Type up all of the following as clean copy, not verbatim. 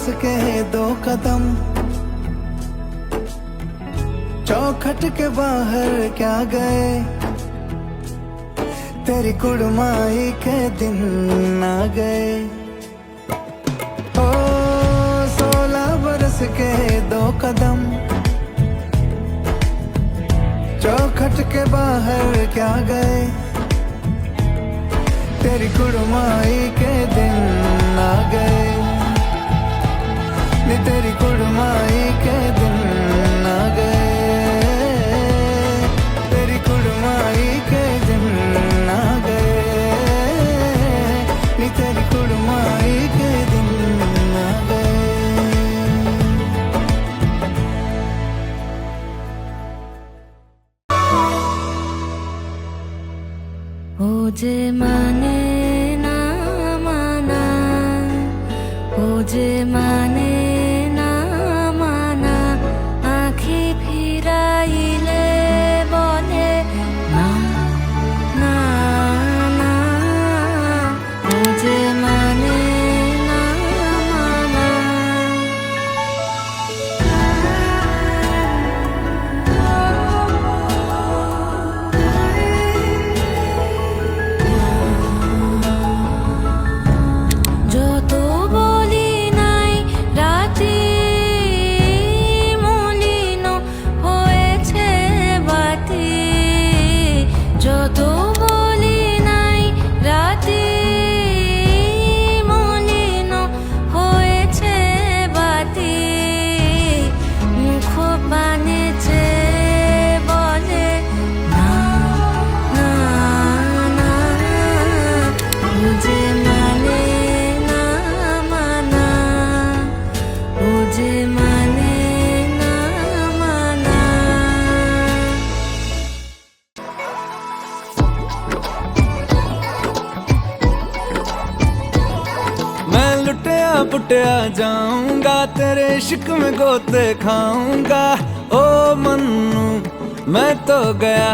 बरस के 2 कदम, चौखट के बाहर क्या गए, तेरी कुड़माई के दिन आ गए। ओ 16 बरस के 2 कदम, चौखट के बाहर क्या गए, तेरी कुड़माई के दिन आ गए, नी तेरी कुड़माई के दिन आ गए, तेरी कुड़माई के दिन आ गए, नी तेरी कुड़माई के दिन आ गए। ও যে মানে না মানা, ও যে মানে না মানা, আঁখি ফিরাইলে বলে না না না, ও যে মানে না মানা। যত বলি নাই রাতে মলিন হয়েছে বাতি, যত বলি নাই রাতে মলিন হয়েছে বাতি, মুখ পানে চেয়ে বলে না না না, ও যে মানে না মানা, ও যে মানে না মানা। मैं लुटिया पुटिया जाऊंगा, तेरे इश्क में गोते खाऊंगा। ओ मन्नू मैं तो गया,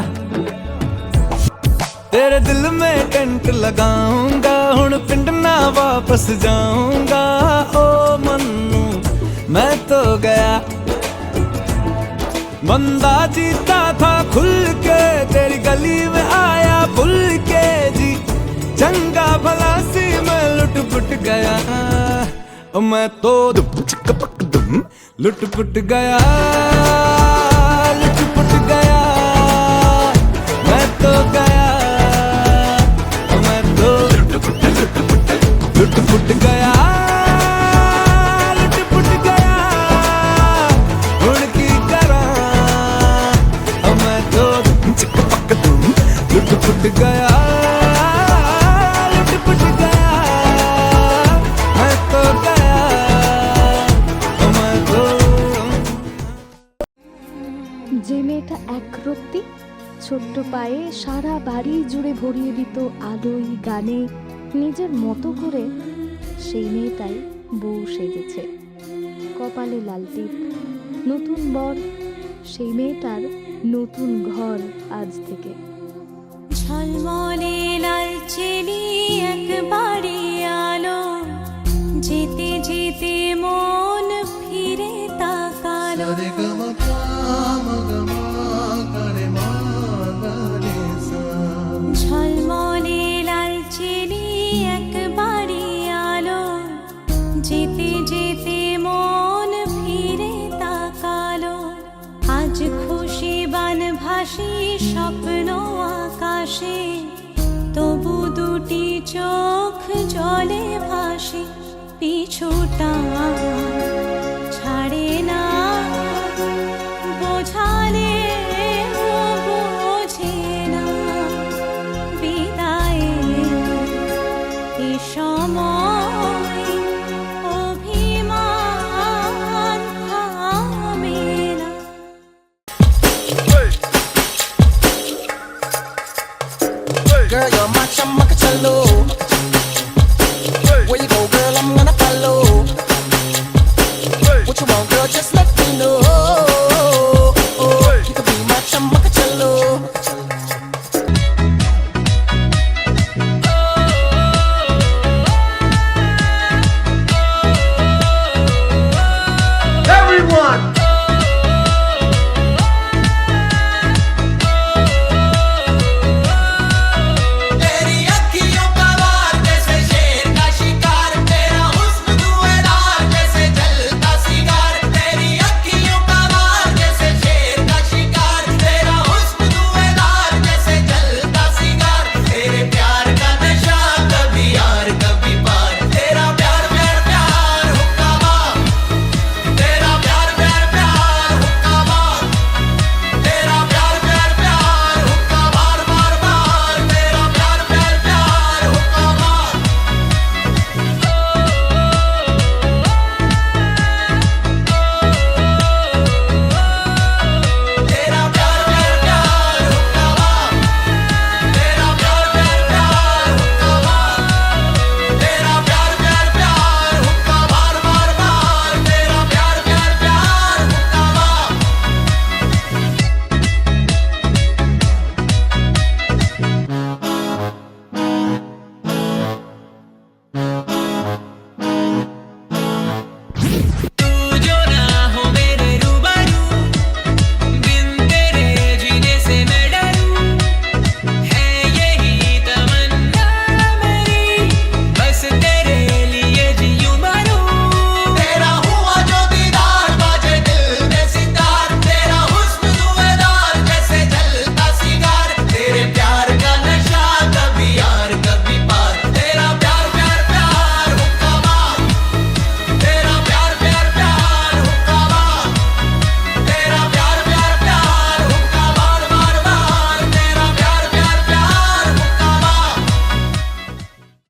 तेरे दिल में टेंट लगाऊंगा, हुण पिंड ना वापस जाऊंगा। ओ मन्नू मैं तो गया, बंदा जीता था खुल के, तेरी गली में आया भूल के जी, चंगा भला सी मैं लुट पुट गया। ओ मैं तो दुम चिक पक दुम लुट पुट गया, लुट पुट गया, मैं तो गया, ओ मैं तो लुट पुट गया, लुट पुट गया, हुण की करा, ओ मैं तो दुम चिक पक दुम लुट पुट गया, लुट पुट गया, मैं तो गया, ओ मैं तो। যে মেয়েটা একরত্তি ছোট্ট পায়ে সারা বাড়ি জুড়ে ভরিয়ে দিত আলোয় গানে নিজের মতো করে, সেই মেয়েটাই বউ সেজেছে। কপালে লাল টিপ, নতুন বর, সেই মেয়েটার নতুন ঘর আজ থেকে। ঝলমলে লাল চেলি একবারে আলো, যেতে যেতে মন ফিরে তাকালো। ঝলমলে লাল চেলি একবারে আলো, যেতে যেতে মন ফিরে তাকালো। আজ খুশি বান ভাসি স্বপ্ন আকাশে, তবু দুটি চোখ জলে ভাসে পিছুটা